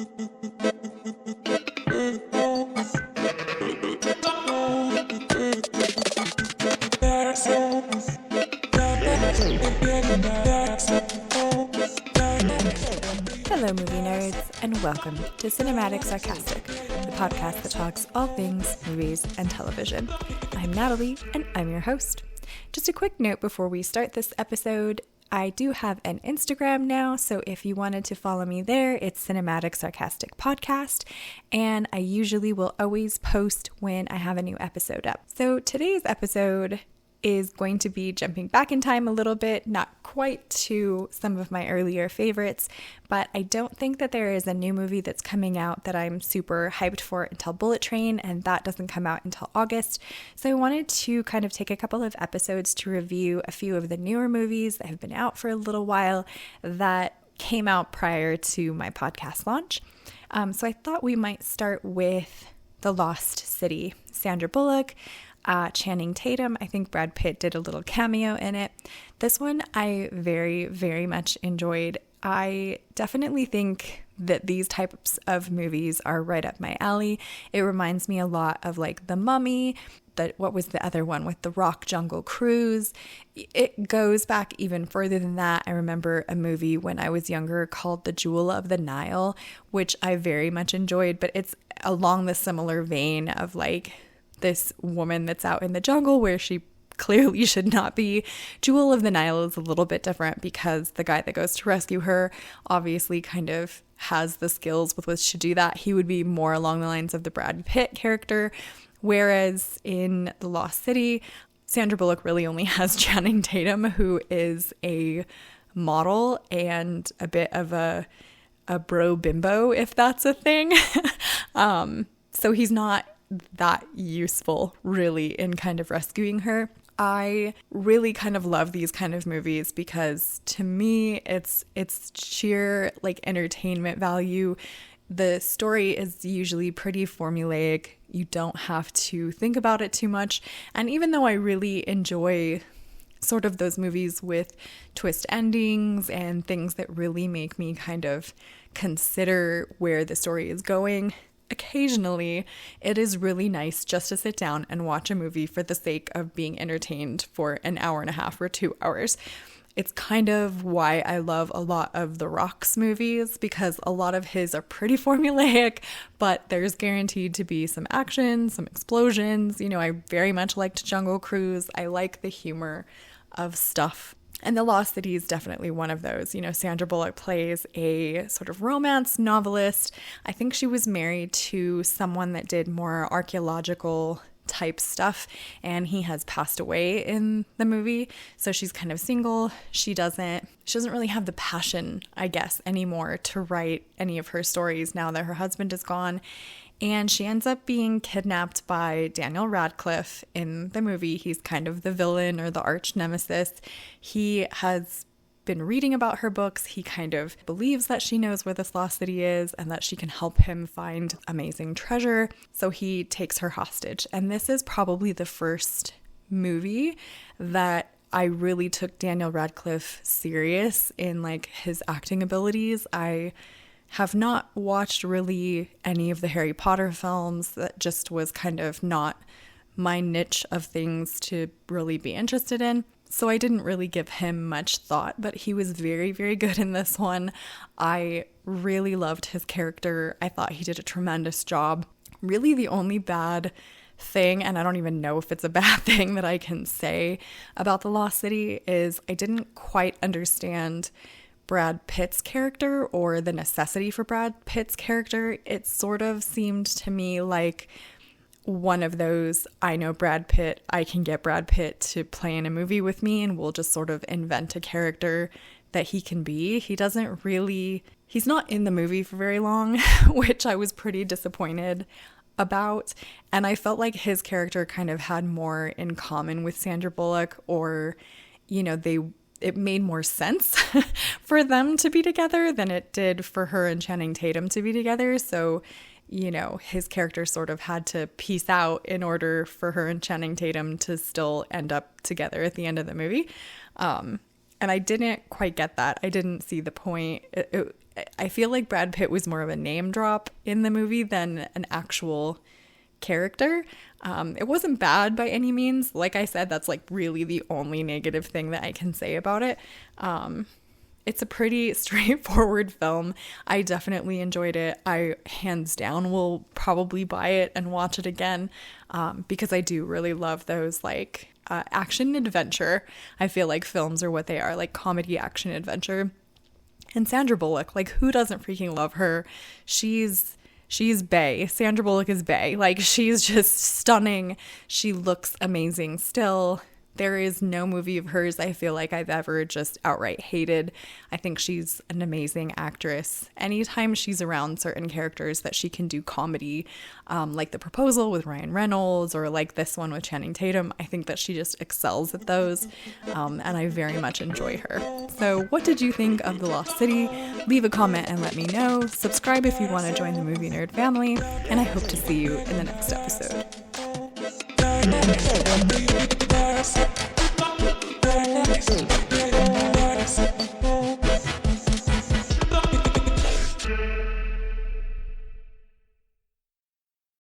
Hello, movie nerds, and welcome to Cinematic Sarcastic, the podcast that talks all things movies and television. I'm Natalie, and I'm your host. Just a quick note before we start this episode, I do have an Instagram now, so if you wanted to follow me there, it's Cinematic Sarcastic Podcast, and I usually will always post when I have a new episode up. So today's episode is going to be jumping back in time a little bit, not quite to some of my earlier favorites, but I don't think that there is a new movie that's coming out that I'm super hyped for until Bullet Train, and that doesn't come out until August. So I wanted to kind of take a couple of episodes to review a few of the newer movies that have been out for a little while that came out prior to my podcast launch. So I thought we might start with The Lost City. Sandra Bullock, Channing Tatum. I think Brad Pitt did a little cameo in it. This one I very, very much enjoyed. I definitely think that these types of movies are right up my alley. It reminds me a lot of like The Mummy, what was the other one with the Rock Jungle Cruise. It goes back even further than that. I remember a movie when I was younger called The Jewel of the Nile, which I very much enjoyed, but it's along the similar vein of like this woman that's out in the jungle where she clearly should not be. Jewel of the Nile is a little bit different because the guy that goes to rescue her obviously kind of has the skills with which to do that. He would be more along the lines of the Brad Pitt character, whereas in The Lost City, Sandra Bullock really only has Channing Tatum, who is a model and a bit of a bro bimbo, if that's a thing. So he's not that useful really in kind of rescuing her. I really kind of love these kind of movies because to me it's sheer like entertainment value. The story is usually pretty formulaic. You don't have to think about it too much. And even though I really enjoy sort of those movies with twist endings and things that really make me kind of consider where the story is going, occasionally, it is really nice just to sit down and watch a movie for the sake of being entertained for an hour and a half or 2 hours. It's kind of why I love a lot of The Rock's movies, because a lot of his are pretty formulaic, but there's guaranteed to be some action, some explosions. You know, I very much liked Jungle Cruise. I like the humor of stuff. And The Lost City is definitely one of those. You know, Sandra Bullock plays a sort of romance novelist. I think she was married to someone that did more archaeological type stuff, and he has passed away in the movie. So she's kind of single. She doesn't really have the passion, I guess, anymore to write any of her stories now that her husband is gone. And she ends up being kidnapped by Daniel Radcliffe in the movie. He's kind of the villain or the arch nemesis. He has been reading about her books. He kind of believes that she knows where this lost city is and that she can help him find amazing treasure. So he takes her hostage. And this is probably the first movie that I really took Daniel Radcliffe serious in like his acting abilities. I have not watched really any of the Harry Potter films. That just was kind of not my niche of things to really be interested in. So I didn't really give him much thought, but he was very, very good in this one. I really loved his character. I thought he did a tremendous job. Really the only bad thing, and I don't even know if it's a bad thing that I can say about The Lost City, is I didn't quite understand Brad Pitt's character or the necessity for Brad Pitt's character. It sort of seemed to me like one of those, I know Brad Pitt, I can get Brad Pitt to play in a movie with me and we'll just sort of invent a character that he can be. He's not in the movie for very long, which I was pretty disappointed about. And I felt like his character kind of had more in common with Sandra Bullock, or, you know, it made more sense for them to be together than it did for her and Channing Tatum to be together. So, you know, his character sort of had to piece out in order for her and Channing Tatum to still end up together at the end of the movie. And I didn't quite get that. I didn't see the point. I feel like Brad Pitt was more of a name drop in the movie than an actual character. It wasn't bad by any means. Like I said, that's like really the only negative thing that I can say about it. It's a pretty straightforward film. I definitely enjoyed it. I hands down will probably buy it and watch it again, because I do really love those like action adventure. I feel like films are what they are, like comedy action adventure. And Sandra Bullock, like who doesn't freaking love her? She's bae. Sandra Bullock is bae. Like she's just stunning. She looks amazing still. There is no movie of hers I feel like I've ever just outright hated. I think she's an amazing actress. Anytime she's around certain characters that she can do comedy, like The Proposal with Ryan Reynolds or like this one with Channing Tatum, I think that she just excels at those, and I very much enjoy her. So what did you think of The Lost City? Leave a comment and let me know. Subscribe if you want to join the Movie Nerd family, and I hope to see you in the next episode. Next.